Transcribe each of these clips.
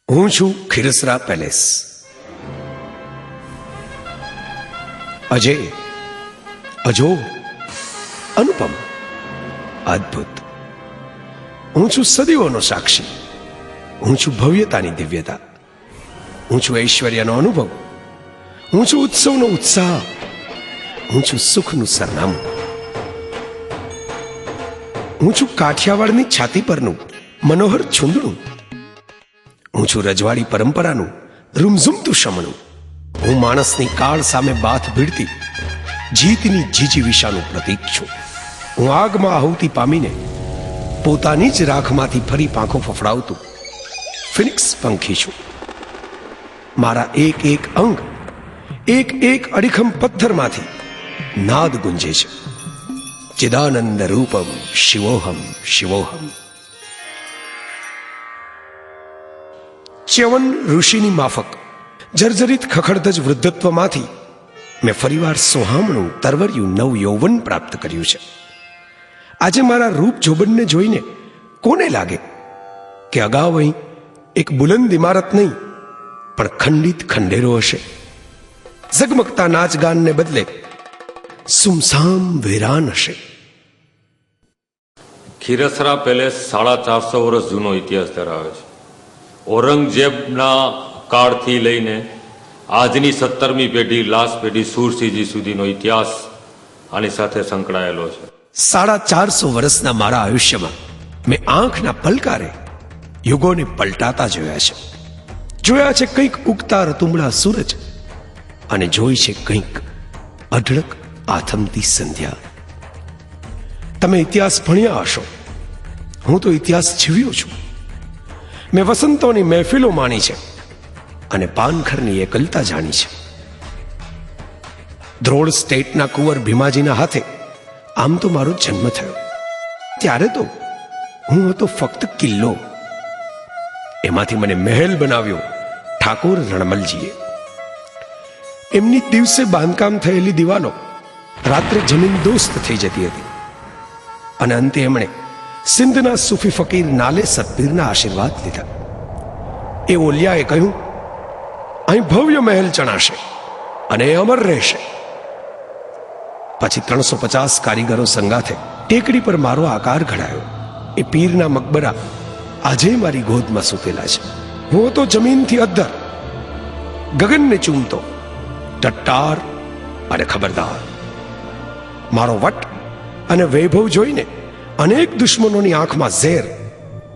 હું છું ખીરસરા પેલેસ. અજય, અજો, અનુપમ, અદ્ભુત. હું છું સદીઓનો સાક્ષી. હું છું ભવ્યતાની દિવ્યતા. હું છું ઐશ્વર્યનો અનુભવ. હું છું ઉત્સવનો ઉત્સાહ. હું છું સુખનું સરનામું. હું છું કાઠિયાવાડની છાતી પરનું મનોહર છુંદડું. હું છું રજવાડી પરંપરાનું રૂમઝૂમતું શમણું. હું માણસની કાળ સામે બાથ ભીડતી જીતની જીજીવિષાનું પ્રતીક છું. હું આગમાં આહુતિ પામીને પોતાની જ રાખમાંથી ફરી પાંખો ફફડાવતું ફિનિક્સ પંખી છું. મારા એક એક અંગ, એક એક અડીખમ પથ્થરમાંથી નાદ ગુંજે છે. ચિદાનંદ રૂપમ શિવોહમ શિવોહમ. ચ્યવન ઋષિની માફક જર્જરિત ખખડધજ વૃદ્ધત્વમાંથી મેં ફરીવાર સોહામણું તરવર્યું નવ યૌવન પ્રાપ્ત કર્યું છે. આજે મારા રૂપ જોબનને જોઈને કોને લાગે કે અગાઉ અહીં એક બુલંદ ઇમારત નહીં પણ ખંડિત ખંડેરો હશે. ઝગમગતા નાચગાનને બદલે સુમસામ વેરાન હશે. ખીરસરા પેલેસ 450 વર્ષ જૂનો ઇતિહાસ ધરાવે છે. ઔરંગઝેબના કાળથી લઈને આજની 17મી પેઢી લાસ્ટ પેઢી સુરસિંહજી સુધીનો ઇતિહાસ આની સાથે સંકળાયેલો છે. 450 વર્ષના મારા આયુષ્યમાં મેં આંખના પલકારે યુગોને પલટાતા જોયા છે. જોયા છે કંઈક ઉગતા રતુમડા સૂરજ અને જોઈ છે કંઈક અઢળક આથમતી સંધ્યા. તમે ઇતિહાસ ભણ્યા હશો, હું તો ઇતિહાસ જીવ્યો છું. મેં વસંતોની મહેફિલો માણી છે અને પાનખરની એકલતા જાણી છે. ધ્રોળ સ્ટેટના કુંવર ભીમાજીના હાથે આમ તો મારો જન્મ થયો. ત્યારે તો હું હતો ફક્ત કિલ્લો. એમાંથી મને મહેલ બનાવ્યો ઠાકોર રણમલજીએ. એમની દિવસે બાંધકામ થયેલી દિવાલો રાત્રે જમીન દોસ્ત થઈ જતી હતી અને અંતે એમણે સિંધના સૂફી ફકીર નાલે સતપીરના આશીર્વાદ લીધા. એ ઓલિયાએ કહ્યું, અહીં ભવ્ય મહેલ ચણાશે અને એ અમર રહેશે. પછી 350 કારીગરો સંગાથે ટેકડી પર મારો આકાર ઘડાયો. એ પીરના મકબરા આજે મારી ગોદમાં સૂતેલા છે. હું તો જમીનથી અદ્ધર, ગગનને ચૂમતો, ટટ્ટાર અને ખબરદાર. મારો વટ અને વૈભવ જોઈને અનેક દુશ્મનોની આંખમાં ઝેર,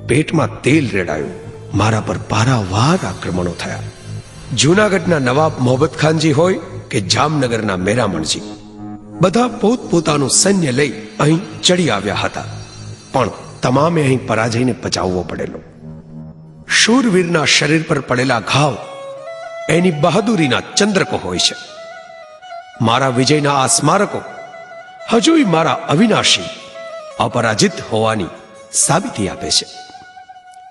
પેટમાં તેલ રેડાયું. મારા પર પારાવાર આક્રમણો થયા. જૂનાગઢના નવાબ મોહબ્બત ખાનજી હોય કે જામનગરના મેરામણજી, બધા પોતપોતાનું સૈન્ય લઈ અહીં ચડી આવ્યા હતા. પણ તમામે અહીં પરાજયને પચાવવો પડેલો. શૂરવીરના શરીર પર પડેલા ઘાવ એની બહાદુરીના ચંદ્રકો હોય છે. મારા વિજયના આ સ્મારકો હજુય મારા અવિનાશી અપરાજિત હોવાની સાબિતી આપે છે.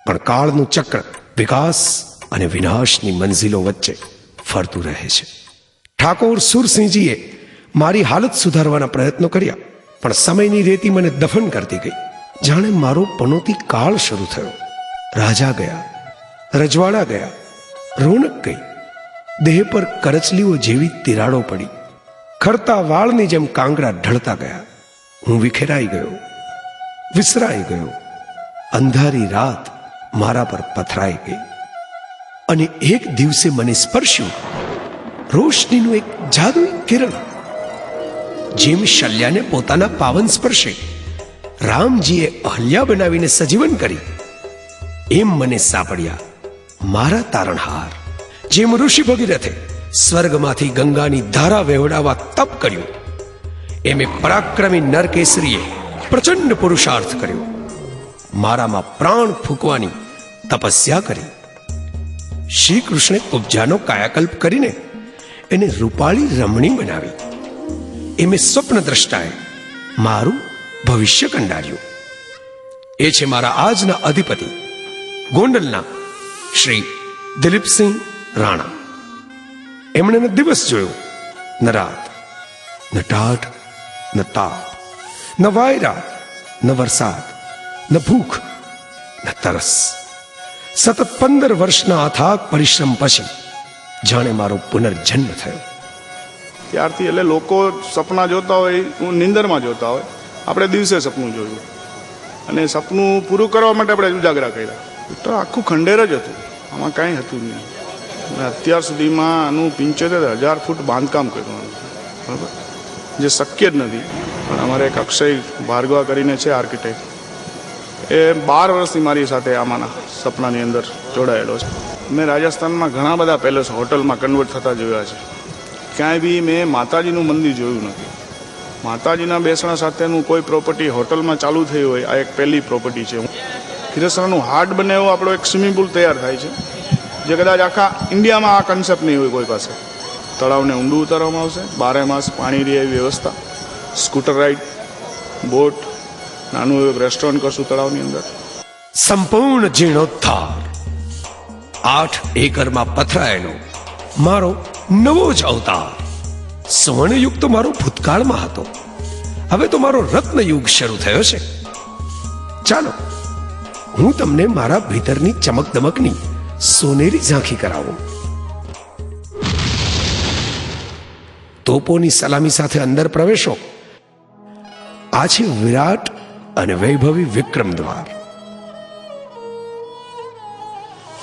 પણ કાળનું ચક્ર વિકાસ અને વિનાશની મંજિલો વચ્ચે ફરતું રહે છે. ઠાકોર સુરસિંહજીએ મારી હાલત સુધારવાના પ્રયત્નો કર્યા, પણ સમયની રેતી મને દફન કરતી ગઈ. જાણે મારો પનોતી કાળ શરૂ થયો. રાજા ગયા, રજવાડા ગયા, રોનક ગઈ. દેહ પર કરચલીઓ જેવી તિરાડો પડી. ખરતા વાળની જેમ કાંગડા ઢળતા ગયા. હું વિખેરાઈ ગયો, વિસરાઈ ગયો. અંધારી રાત મારા પર પથરાઈ ગઈ અને એક દિવસે મને સ્પર્શ્યું રોશનીનું એક જાદુઈ કિરણ. જેમ શલ્યાને પોતાના પાવન સ્પર્શે રામજીએ અહલ્યા બનાવીને સજીવન કરી, એમ મને સાંપડ્યા મારા તારણહાર. જેમ ઋષિ ભગીરથે સ્વર્ગમાંથી ગંગાની ધારા વહેવડાવવા તપ કર્યું, એમે પરાક્રમી નરકેસરીએ પ્રચંડ પુરુષાર્થ કર્યો. મારામાં પ્રાણ ફૂંકવાની તપસ્યા કરી. શ્રી કૃષ્ણે કુબ્જાનો કાયાકલ્પ કરીને એને રૂપાળી રમણી બનાવી. એમે સ્વપ્ન દ્રષ્ટાએ મારું ભવિષ્ય કંડાર્યું. એ છે મારા આજના અધિપતિ ગોંડલના શ્રી દિલીપસિંહ રાણા. એમણે ન દિવસ જોયો, ન રાત, ન ટાઢ, ન તાપ, ન વાયરા, ન વરસાદ, ન ભૂખ, ન તરસ. સતત 15 વર્ષના અથાગ પરિશ્રમ પછી જાણે મારો પુનર્જન્મ થયો. ત્યારથી એટલે લોકો સપના જોતા હોય, નિંદરમાં જોતા હોય, આપણે દિવસે સપનું જોયું અને સપનું પૂરું કરવા માટે આપણે ઉજાગરા કર્યા. તો આખું ખંડેર જ હતું, આમાં કાંઈ હતું નહીં. અને અત્યાર સુધીમાં આનું 75,000 ફૂટ બાંધકામ કર્યું, બરાબર, જે શક્ય જ નથી. પણ અમારે એક અક્ષય ભાર્ગવા કરીને છે આર્કિટેક્ટ, એ 12 વર્ષથી મારી સાથે આમાંના સપનાની અંદર જોડાયેલો છે. મેં રાજસ્થાનમાં ઘણા બધા પેલેસ હોટલમાં કન્વર્ટ થતા જોયા છે. ક્યાંય બી મેં માતાજીનું મંદિર જોયું નથી. માતાજીના બેસણા સાથેનું કોઈ પ્રોપર્ટી હોટલમાં ચાલુ થઈ હોય, આ એક પહેલી પ્રોપર્ટી છે. ખીરસરાનું હાર્ટ બને એવો આપણો એક સ્વિમિંગ પુલ તૈયાર થાય છે, જે કદાચ આખા ઇન્ડિયામાં આ કન્સેપ્ટ નહીં હોય કોઈ પાસે. તળાવને ઊંડું ઉતારવામાં આવશે, 12 માસ પાણી રહે એવી વ્યવસ્થા, સ્કૂટર રાઈડ, બોટ, નાનું એવું રેસ્ટોરન્ટ કરશું તળાવની અંદર. સંપૂર્ણ જીર્ણોદ્ધાર, 8 એકરમાં પથરાયેલો મારો નવો જ અવતાર. સુવર્ણયુગ તો મારો ભૂતકાળમાં હતો, હવે તો મારો રત્નયુગ શરૂ થયો છે. ચાલો હું તમને મારા ભીતરની ચમકદમકની સોનેરી ઝાંખી કરાવું. તોપોની સલામી સાથે અંદર પ્રવેશો. આ છે વિરાટ અને વૈભવી વિક્રમ દ્વાર.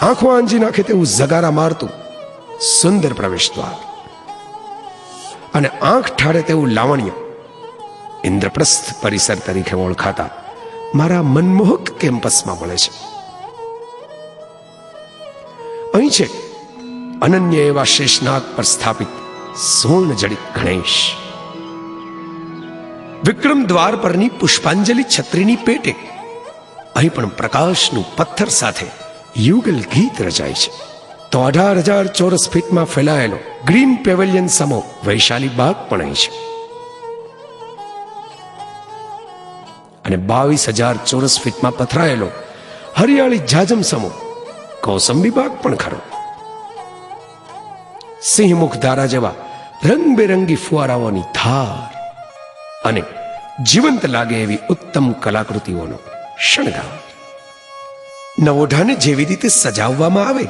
આંખો આંજી નાખે તેવું ઝગારા મારતું સુંદર પ્રવેશ દ્વાર અને આંખ ઠારે તેવું લાવણ્ય ઇન્દ્રપ્રસ્થ પરિસર તરીકે ઓળખાતા મારા મનમોહક કેમ્પસમાં મળે છે. અહીં છે અનન્ય એવા શેષનાગ પર સ્થાપિત સુવર્ણ જડિત ગણેશ. વિક્રમ દ્વાર પરની પુષ્પાંજલિ છત્રીની પેટે અહીં પણ પ્રકાશનું પથ્થર સાથે યુગલ ગીત રચાય છે. તો 18,000 ચોરસ ફીટમાં ફેલાયેલો ગ્રીન પેવેલિયન સમો વૈશાલી બાગ પણ અહીં છે અને 22,000 ચોરસ ફીટમાં પથરાયેલો હરિયાળી જાજમ સમો કૌસંબી બાગ પણ ખરો. સિંહમુખ ધારા જેવા રંગબેરંગી ફુવારાઓની ધાર અને જીવંત લાગે એવી ઉત્તમ કલાકૃતિઓનો શણગાર. નવોઢાને જેવી રીતે સજાવવામાં આવે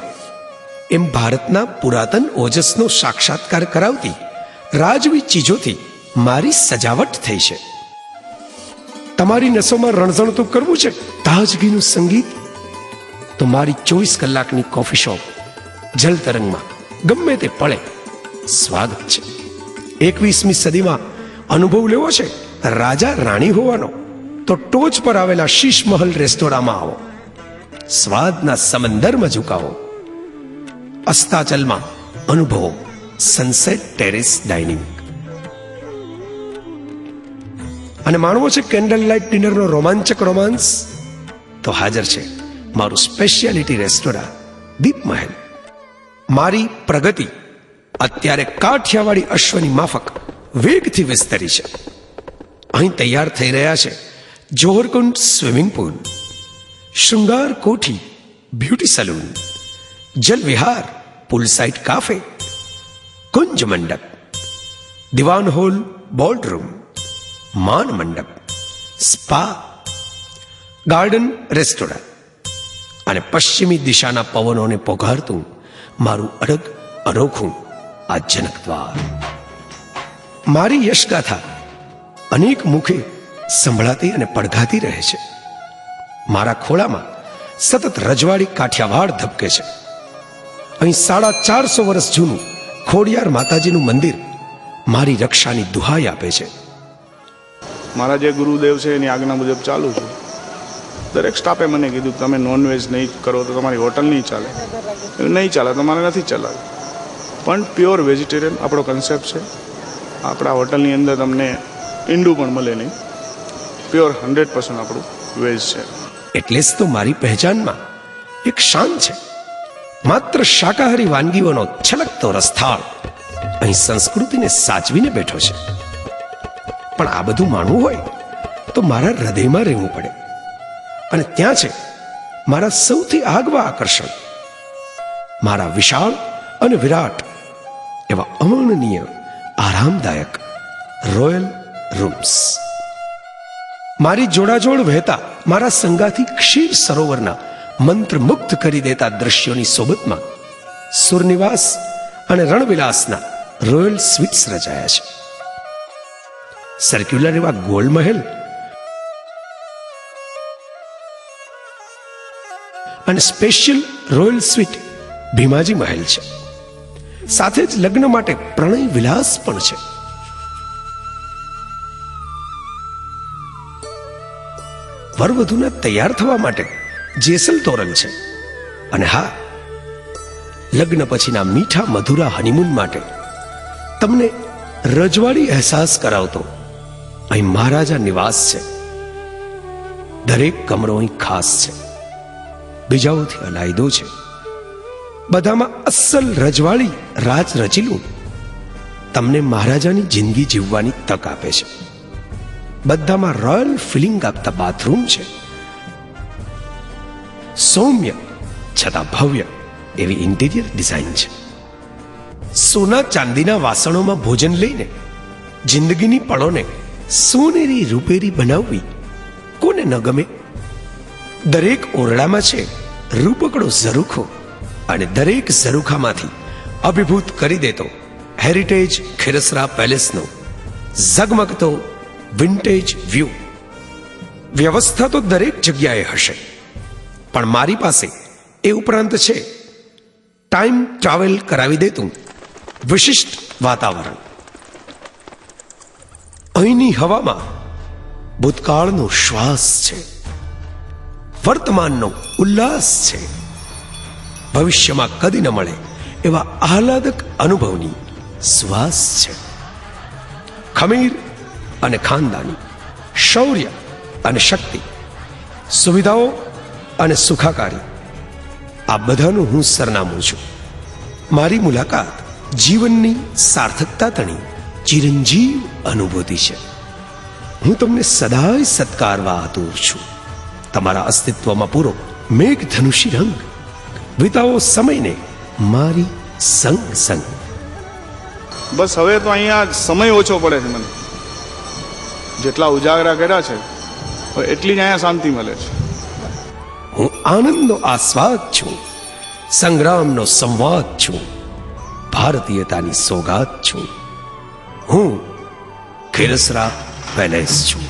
એમ ભારતના પુરાતન ઓજસનો સાક્ષાત્કાર કરાવતી રાજવી ચીજોથી મારી સજાવટ થઈ છે. તમારી નસોમાં રણઝણતું કરવું છે તાજગીનું સંગીત, તો મારી 24 કલાકની કોફી શોપ જલતરંગમાં ગમે તે પળે સ્વાગત છે. 21મી સદીમાં અનુભવ લેવો છે રાજા રાણી હોવાનો, તો ટોચ પર આવેલા શીશ મહલ રેસ્ટોરાંમાં આવો. સ્વાદના સમંદરમાં ઝુકાવો. અસ્તાચલમાં અનુભવો સનસેટ ટેરેસ ડાઇનિંગ. અને માણવો છે કેન્ડલ લાઇટ ડિનરનો રોમાંચક રોમાંસ, તો હાજર છે મારું સ્પેશિયાલિટી રેસ્ટોરાં દીપમહેલ. મારી પ્રગતિ અત્યારે કાઠિયાવાડી અશ્વની માફક વેગથી વિસ્તરી છે. અહીં તૈયાર થઈ રહ્યા છે જોહરકુંડ સ્વિમિંગ પુલ, શૃંગાર કોઠી બ્યુટી સલૂન, જલ વિહાર પુલ સાઇડ કાફે, કુંજ મંડપ, દિવાન હોલ બોર્ડરૂમ, માન મંડપ, સ્પા, ગાર્ડન રેસ્ટોરન્ટ અને પશ્ચિમી દિશાના પવનોને પોઘારતું મારું અડગ અનોખું આ જનક દ્વાર. મારી યશગાથા અનેક મુખે સંભળાતી અને પડઘાતી રહે છે. મારા ખોળામાં સતત રજવાડી કાઠિયાવાડ ધબકે છે. અહીં 450 વર્ષ જૂનું ખોડિયાર માતાજીનું મંદિર મારી રક્ષાની દુહાઈ આપે છે. મારા જે ગુરુદેવ છે એની આજ્ઞા મુજબ ચાલુ છું. દરેક સ્ટાફે મને કીધું તમે નોનવેજ નહીં કરો તો તમારી હોટલ નહીં ચાલે. નહીં ચાલે તો મારે નથી ચલાવી, પણ પ્યોર વેજીટેરિયન આપણો કન્સેપ્ટ છે. આપણા હોટલની અંદર તમને ઈંડું પણ મળે નહીં, પ્યોર 100% આપણું વેજ છે. એટલે જ તો મારી પહેચાનમાં એક શાન છે. માત્ર શાકાહારી વાનગીઓનો છલકતો રસથાળ અહીં સંસ્કૃતિને સાચવીને બેઠો છે. પણ આ બધું માનવું હોય તો મારા હૃદયમાં રહેવું પડે, અને ત્યાં છે મારા સૌથી આગવા આકર્ષણ, મારા વિશાળ અને વિરાટ એવા અવર્ણનીય આરામદાયક રોયલ રૂમ્સ. મારી જોડાજોડ વહેતા મારા સંગાથી ક્ષીર સરોવરના મંત્રમુગ્ધ કરી દેતા દ્રશ્યોની સોબતમાં સુરનિવાસ અને રણવિલાસના રોયલ સ્વીટ્સ રચાયા છે. સર્ક્યુલર એવા ગોલ મહેલ અને સ્પેશિયલ રોયલ સ્વીટ ભીમાજી મહેલ છે. સાથે જ લગ્ન માટે પ્રણય વિલાસ પણ છે. વરવધુના તૈયાર થવા માટે જેસલ તોરણ છે. અને હા, લગ્ન પછીના મીઠા મધુરા હનીમૂન માટે તમને રજવાડી અહેસાસ કરાવતો અહીં મહારાજા નિવાસ છે. દરેક કમરો અહીં ખાસ છે, બીજાઓથી અલાયદો છે. બધામાં અસલ રજવાડી રાજ રચીલું તમને મહારાજાની જિંદગી જીવવાની તક આપે છે. બધામાં રોયલ ફિલિંગ આપતા બાથરૂમ છે. સૌમ્ય છતાં ભવ્ય એવી ઇન્ટિરિયર ડિઝાઇન છે. સોના ચાંદીના વાસણોમાં ભોજન લઈને જિંદગીની પળોને સોનેરી રૂપેરી બનાવવી કોને ન ગમે? દરેક ઓરડામાં છે રૂપકડો ઝરૂખો, અને દરેક ઝરૂખામાંથી અભિભૂત કરી દેતો હેરિટેજ ખીરસરા પેલેસનો ઝગમગતો વિન્ટેજ વ્યૂ. વ્યવસ્થા તો દરેક જગ્યાએ હશે, પણ મારી પાસે એ ઉપરાંત છે ટાઈમ ટ્રાવેલ કરાવી દેતું વિશિષ્ટ વાતાવરણ. અહીંની હવામાં ભૂતકાળનો શ્વાસ છે, વર્તમાનનો ઉલ્લાસ છે, ભવિષ્યમાં કદી ન મળે એવા આહલાદક અનુભવની શ્વાસ છે. ખમીર અને ખાનદાની, શૌર્ય અને શક્તિ, સુવિધાઓ અને સુખાકારી, આ બધાનું હું સરનામું છું. મારી મુલાકાત જીવનની સાર્થકતા તણી ચિરંજીવ અનુભૂતિ છે. હું તમને સદાય સત્કારવા આતુર છું. તમારા અસ્તિત્વમાં પૂરો મેઘધનુષી રંગ, વિતાવો સમયને મારી સંગ સંગ. બસ હવે તો અહીંયા સમય ઓછો પડે છે મને. જેટલા ઉજાગરા કર્યા છે એટલી જ અહીંયા શાંતિ મળે છે. હું આનંદનો આસ્વાદ છું, સંગ્રામનો સંવાદ છું, ભારતીયતાની સોગાત છું. હું ખીરસરા પેલેસ છું.